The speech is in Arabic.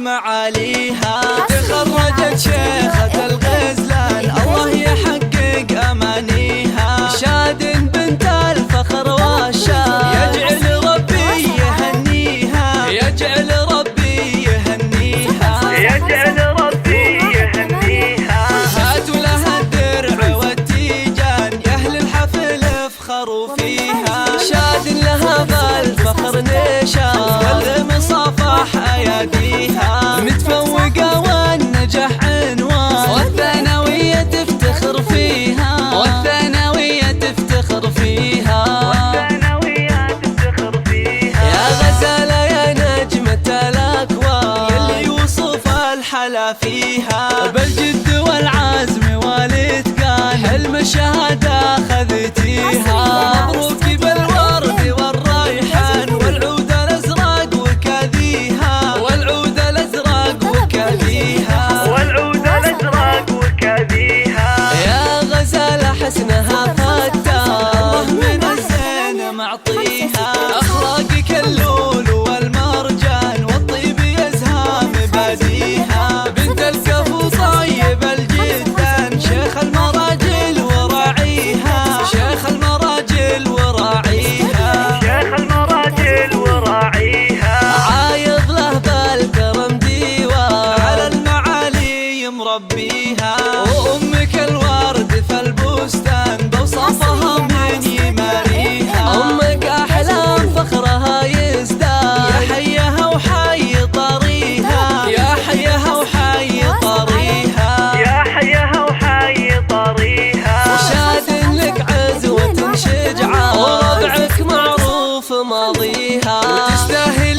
معاليها. تخرجت شيخة الغزلان الله يحقق أمانيها. شاد بنت الفخر والشان يجعل ربي يهنيها، يجعل ربي يهنيها، يجعل ربي يهنيها. هاتوا لها الدرع والتيجان يا أهل الحفل افخروا فيها. شاد لها بالفخر نشان والمصافح أياديها. متفوقة والنجاح عنوان والثانوية تفتخر فيها، والثانوية تفتخر فيها، والثانوية تفتخر فيها. يا غزالة يا نجمة الأكوان يلي يوصف الحلا فيها. بالجد والعزم والإتقان حلم الشهادة خذتيها. مبروك بالورد والريحان والعود الأزرق وكاديها، والعود الأزرق وكاديها، والعود الأزرق وكاديها. يا غزالة حسنها فتان الله من الزين معطيها. أخلاقك اللول والمرجان والطيب يزهى مباديها. بنت الكفو طيب الجدان شيخ المراجل وراعيها، شيخ المراجل وراعيها، شيخ المراجل وراعيها. عايض له بالكرم ديوان على المعالي مربيها. وأمك الورد في البستان بوصفها من يماريها. أمك أحلام فخرها يزداد يا حيها وحي طريها، يا حيها وحي طريها، يا حيها وحي طريها. شاد لك عزوة شجعان وربعك معروف ماضيها. وتستاهل